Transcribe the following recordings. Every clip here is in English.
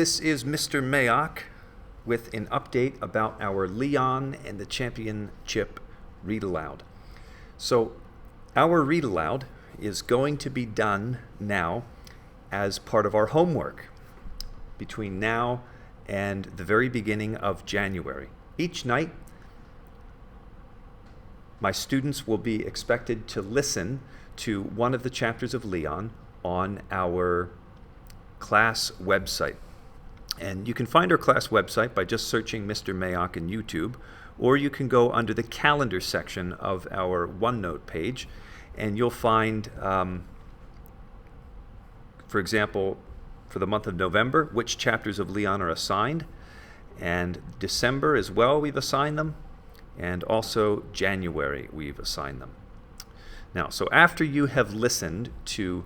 This is Mr. Mayock with an update about our Leon and the Championship Read Aloud. So our Read Aloud is going to be done now as part of our homework between now and the very beginning of January. Each night, my students will be expected to listen to one of the chapters of Leon on our class website. And you can find our class website by just searching Mr. Mayock in YouTube, or you can go under the calendar section of our OneNote page, and you'll find, for example, for the month of November, which chapters of Leon are assigned, and December as well, we've assigned them, and also January, we've assigned them. Now, so after you have listened to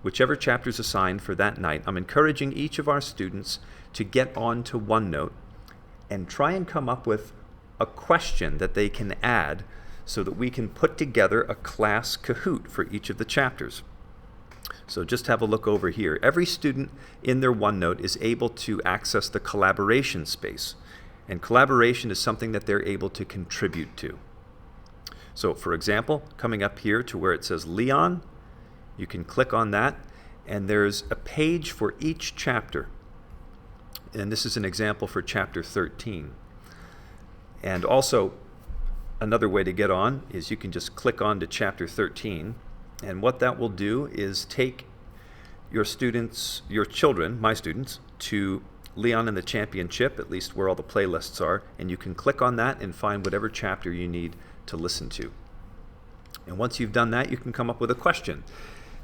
whichever chapter is assigned for that night, I'm encouraging each of our students to get on to OneNote and try and come up with a question that they can add so that we can put together a class Kahoot for each of the chapters. So just have a look over here. Every student in their OneNote is able to access the collaboration space, and collaboration is something that they're able to contribute to. So for example, coming up here to where it says Leon, you can click on that, and there's a page for each chapter. And this is an example for chapter 13. And also, another way to get on is you can just click on to chapter 13, and what that will do is take your students, your children, my students, to Leon and the Championship, at least where all the playlists are, and you can click on that and find whatever chapter you need to listen to. And once you've done that, you can come up with a question.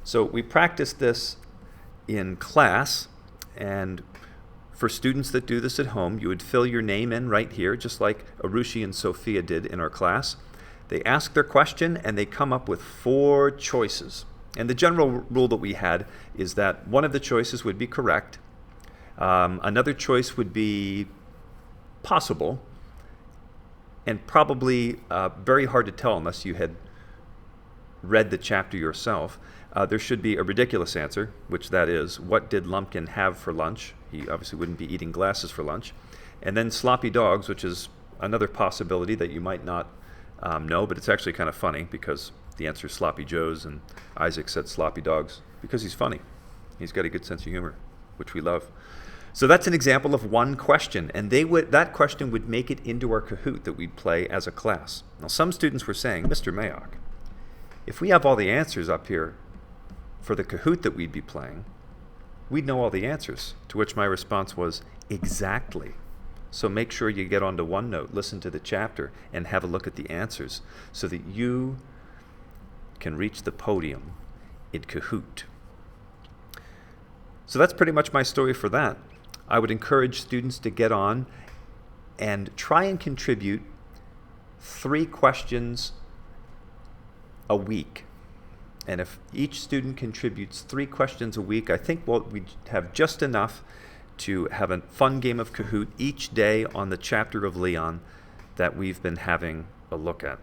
So we practiced this in class, and for students that do this at home, you would fill your name in right here, just like Arushi and Sophia did in our class. They ask their question, and they come up with 4 choices. And the general rule that we had is that one of the choices would be correct, another choice would be possible, and probably very hard to tell unless you had read the chapter yourself. There should be a ridiculous answer, which that is, what did Lumpkin have for lunch? He obviously wouldn't be eating glasses for lunch. And then sloppy dogs, which is another possibility that you might not know, but it's actually kind of funny because the answer is sloppy joes, and Isaac said sloppy dogs because he's funny. He's got a good sense of humor, which we love. So that's an example of one question, and that question would make it into our Kahoot that we'd play as a class. Now some students were saying, Mr. Mayock, if we have all the answers up here for the Kahoot that we'd be playing, we'd know all the answers, to which my response was, exactly. So make sure you get onto OneNote, listen to the chapter, and have a look at the answers so that you can reach the podium in Kahoot. So that's pretty much my story for that. I would encourage students to get on and try and contribute 3 questions a week. And if each student contributes 3 questions a week, I think we have just enough to have a fun game of Kahoot each day on the chapter of Leon that we've been having a look at.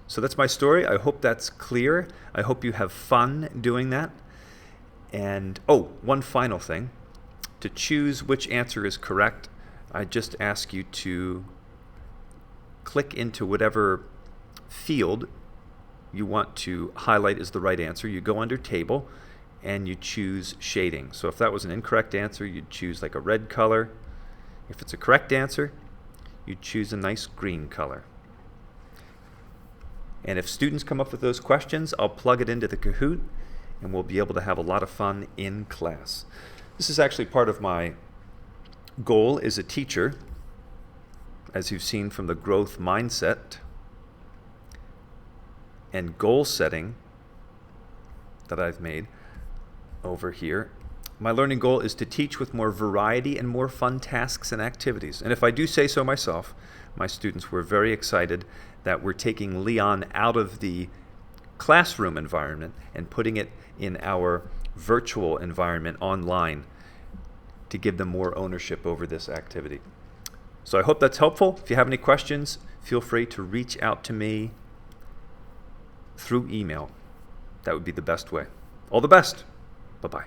So that's my story. I hope that's clear. I hope you have fun doing that. And one final thing. To choose which answer is correct, I just ask you to click into whatever field you want to highlight as the right answer. You go under table and you choose shading. So if that was an incorrect answer, you'd choose like a red color. If it's a correct answer, you'd choose a nice green color. And if students come up with those questions, I'll plug it into the Kahoot and we'll be able to have a lot of fun in class. This is actually part of my goal as a teacher, as you've seen from the growth mindset and goal setting that I've made over here. My learning goal is to teach with more variety and more fun tasks and activities. And if I do say so myself, my students were very excited that we're taking Leon out of the classroom environment and putting it in our virtual environment online to give them more ownership over this activity. So I hope that's helpful. If you have any questions, feel free to reach out to me through email. That would be the best way. All the best. Bye-bye.